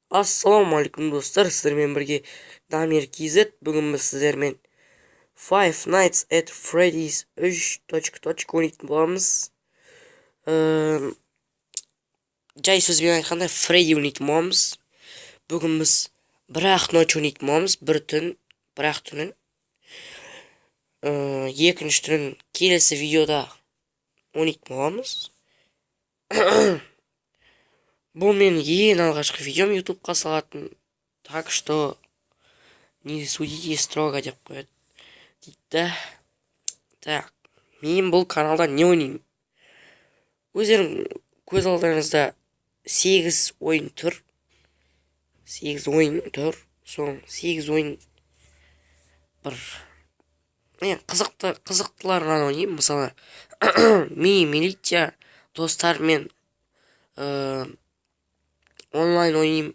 Ассалаумағалейкум достар, сіздермен бірге Дамир KZ. Бүгін біз сіздермен Five Nights at Freddy's 3.... ойнайтын боламыз. Жай сөзбен айтқанда Фредди ойнайтын боламыз. Бүгін біз бір-ақ ночь ойнайтын боламыз, бір түн, бір-ақ түнін. Екінші түнін келесі видеода ойнайтын боламыз. Бұл менің ең алғашқы видеом ютубқа салатын. Так что не судите строго деп қояды дейді. Так, мен бұл каналда не ойнаймын? Өздерің көз алдарыңызда 8 ойын тұр. 8 ойын тұр. Соң 8 ойын бір қызықтыларынан ойнаймын. Мысалы, милиция достармен онлайн ойнаймын.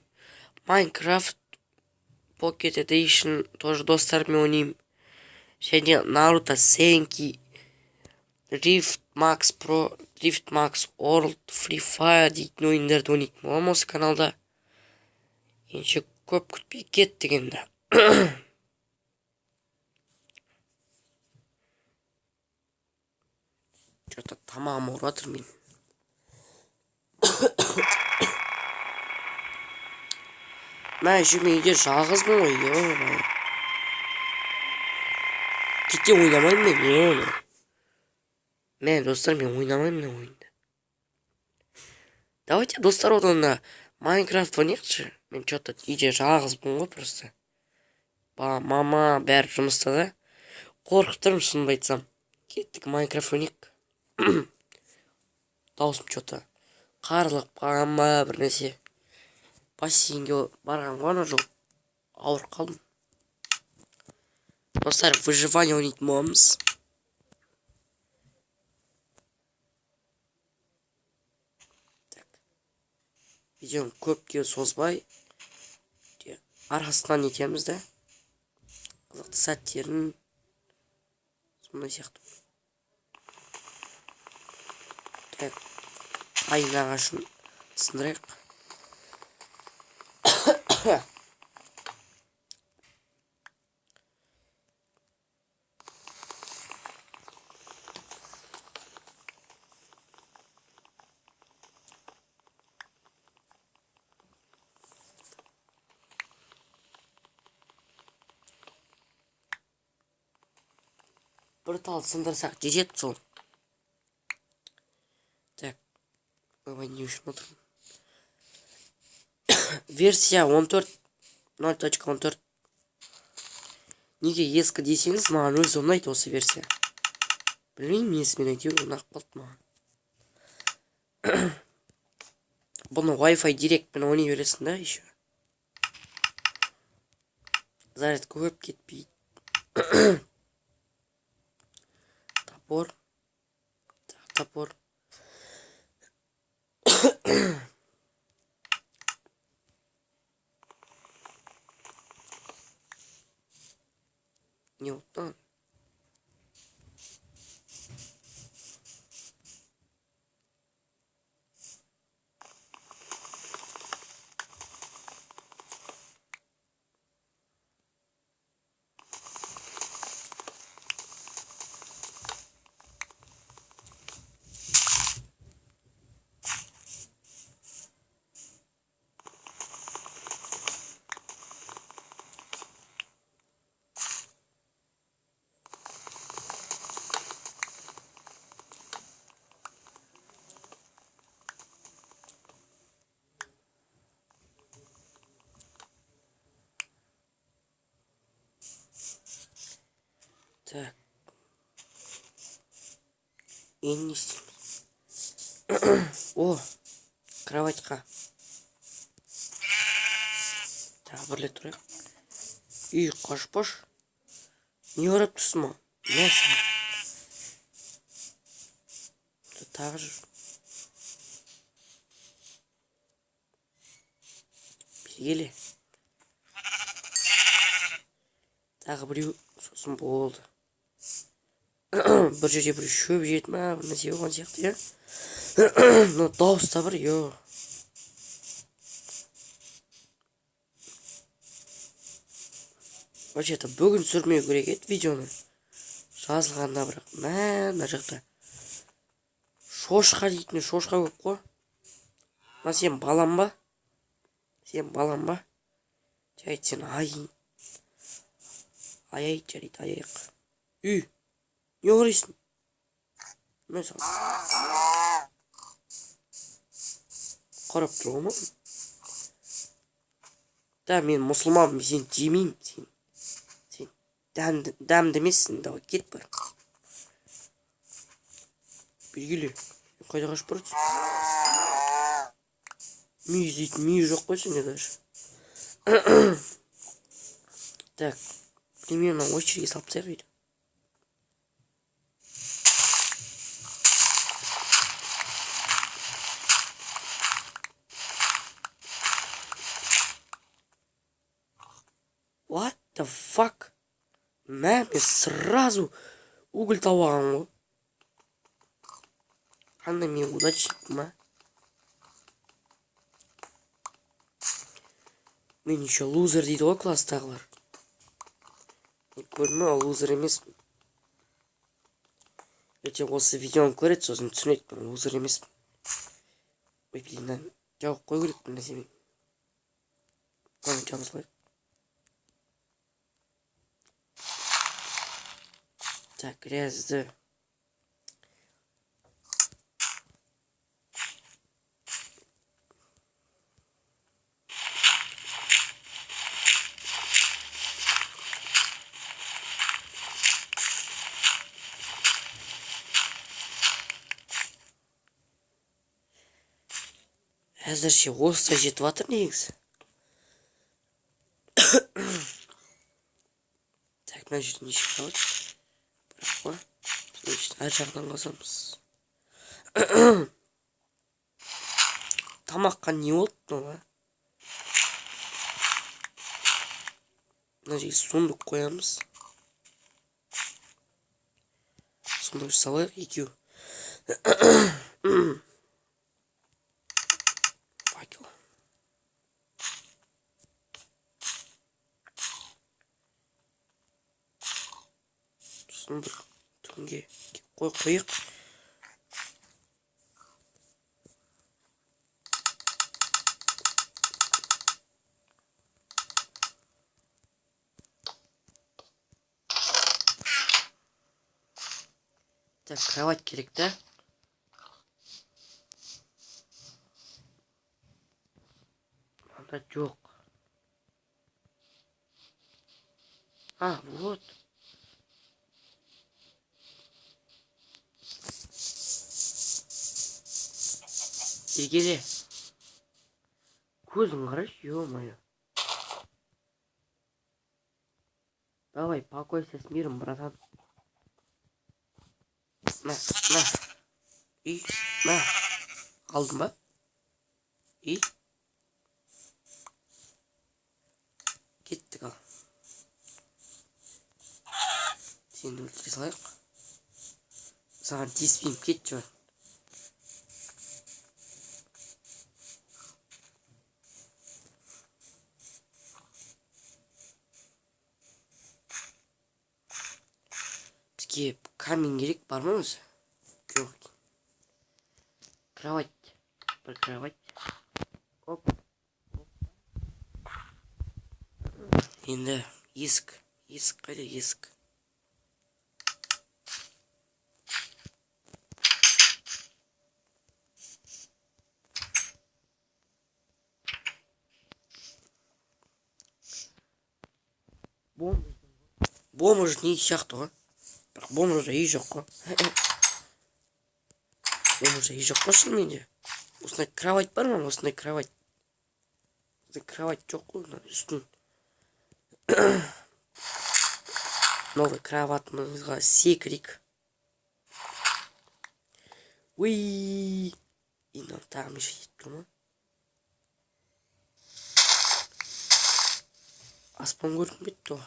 Minecraft Pocket Edition тоже достармен ойнаймын. Және Naruto Senki, Rift Max Pro, Rift Max World, Free Fire дейтін ойындарды ойнайтын боламын осы каналда. Енді көп күтпей кеттік енді. Что-то тамағым ауырып жатыр мен. Мен мен үйде жалғызбын ғой. Кете ойнамаймын мен. Мен достар, мен ойнамаймын ойында. Давайте достар одан Майнкрафт ойнайықшы. Мен что-то үйде жалғызбын ғой просто. Мама бәрі жұмыста да. Қорқып тұрмын шынымды айтсам. Кеттік Майнкрафт ойнайық. Даусым что-то қарылып қалған ба бір нәрсе. Бассейнге барған ғана жоқ. Ауырып қалдым. Достар, выживание ойнайтын боламыз. Видеоны көпке созбай арқасынан етеміз да. Қызықты сәттерін сондай сияқты. Так, қайын ағашын сындырайық. Бір тал сындырсақ жетеді сол. Так, давай не үшін отырмын. Версия 14.0.14. Неге ескі десеңіз, маған өзі ұнайды осы версия. Білмеймін, несімен әйтеуір ұнап қалды маған. Бұны Wi-Fi директпен ойнай бересің да еще. Заряд көп кетпейді. Топор. Топор. Не оттан. Так. Енді не істейміз? О, кроватьқа. Тағы бірле тұрайық. Үй қашпаш. Не орап тұрсың ма? Мәсі. Тағы жүр. Бергеле. Тағы біреу сосын болды. Бір жерде бір шөп жеді ма, бір нәрсе болған сияқты, иә. Но дауыс та бір, вообще-то бүгін түсірмеу керек еді видеоны. Жазылғанда бірақ мына жақта шошқа дейтін шошқа көп қой. Мына сен балам ба? Сен балам ба? Жарайды сен аяйық жарайды аяйық. Үй, не қарайсың? Мен саған қарап тұрмын ма? Да, мен мұсылманмын, сен жемеймін, сен дәмді емессің, давай кет бар. Белгіле, қайда қашып барасың? Мүйіз дейтін мүйіз жоқ қой сенде даже. Так, примерно очередь салып тастайық үйді. What the fuck? Мен сразу уголь тауып алғанмын ғой. Қандай мен удачникпін ма? Мен еще лузер дейді ғой класстағылар. Көрдің ме, лузер емеспін. Ертең осы видеоны көреді, сосын түсінеді, мен лузер емеспін. Ой, блин, жауып қой керекпін нәрсемен. Жауып салайық. Так, грязді. Әзірше осылай жетіп жатыр негізі. Так, мына жерде неше қалады? Бірақ қой. Әр жағынан қосамыз. Тамаққа не болды мына? Мына жерге сундук қоямыз. Сундук салайық екеу. Факел. Сундук түнге қойық. Так, кровать керек та. Анда жоқ. А, вот. Егере. Көзің қарашы, ё-моё. Давай, покойся с миром, братан. На. И, на. Алдың ба? И. Кеттік ал. Сені өлтіре салайық. Саған тиіспеймін, кет жөн. Бізге камень керек бар ма өзі? Жоқ. Кровать. Бір кровать. Оп. Енді есік. Есік қайда есік? Бомж не сияқты ғой. Бірақ бомжда үй жоқ қой. Бомжда үй жоқ қой шынымен де. Осындай кровать бар ма? Осындай кровать. Осындай кровать жоқ қой. Үстін. Новый кроватымызға секірейік. Уи. Енді тағым еші етіп тұр ма? Аспан көрініп кетті ғой.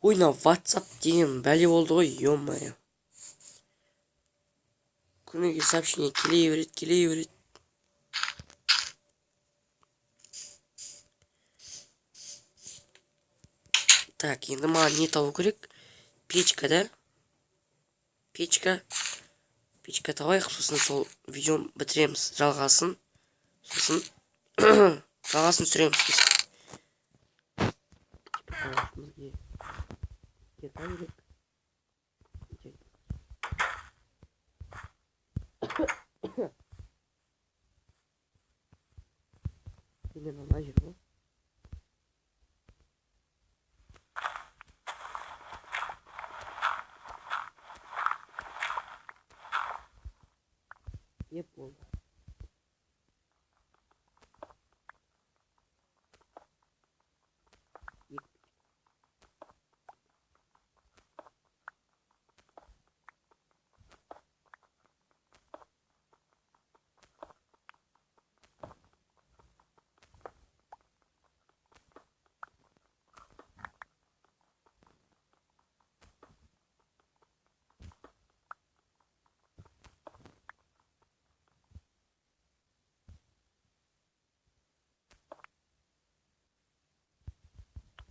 Ой, на WhatsApp деген бәле болды ғой, ё-моё. Күніге сообщение келе береді. Так, енді маған не табу керек? Печка, да? Печка табайық, сосын сол видеоны бітіреміз. Жалғасын. Сосын жалғасын түсіреміз. Примерно на жер ғой. Еп болды.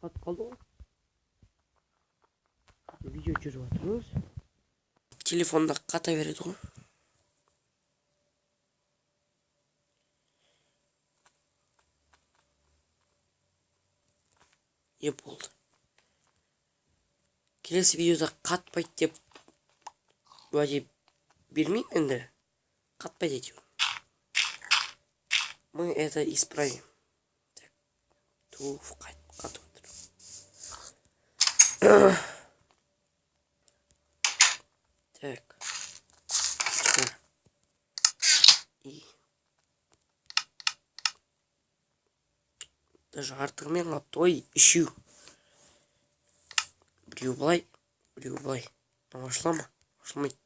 Қатып қалды ғой. Видео жүріп жатырмыз. Телефонда қата береді ғой. Еп болды. Келесі видеода қатпайды деп уәде бермеймін енді. Қатпайды әйтеуір. Мы это исправим. Так. Туф, қатып жатыр. Так. И даже артығымен қалыпты ғой, үшеу. Біреу былай, біреу былай. Ашыла ма? Ашылмайды.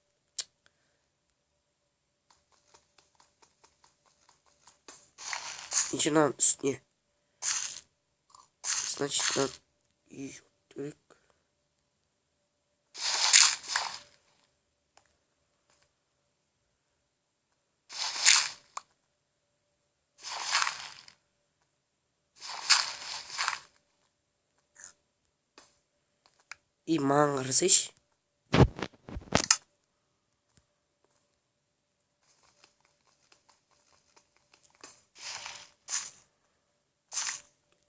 Неше мынаның үстіне. Значит, надо ее так. И маған қарасайшы.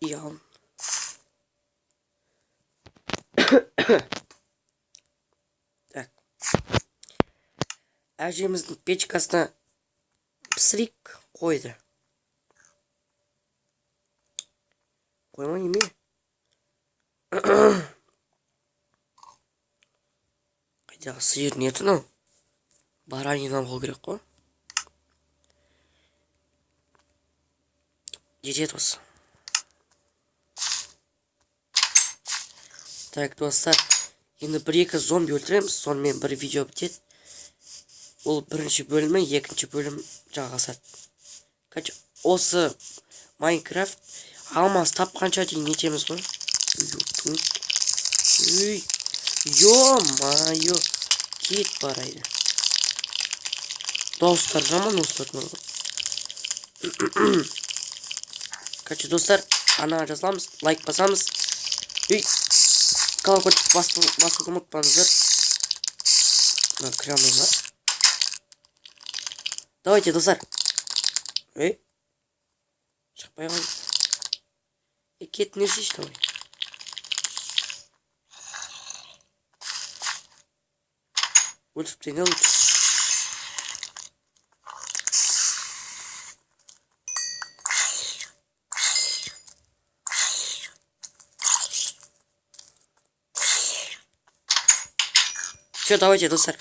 И алын. Так. Әжеміздің печкасына пісірейік қойды. Қойма неме? Қайдағы сиыр не тұнау? Баранина болу керек қой. Жетеді осы. Так, достар, енді бір-екі зомби өлтіреміз, сонымен бір видео бітеді. Ол бірінші бөлімі, екінші бөлім жалғасады. Осы Майнкрафт алмаз тапқанша дейін нетеміз ғой. Ё-майо, кет барайды. Достар, жаман осылар. Достар, ана жазыламыз, лайк басамыз. Колокольчик басуды ұмытпаңыздар. Кіре алмаймын ба? Давайте, достар. Шықпай қалды. Кет нерсейші, давай. Өлтіріп тейіне лучше. Все, давайте, достар.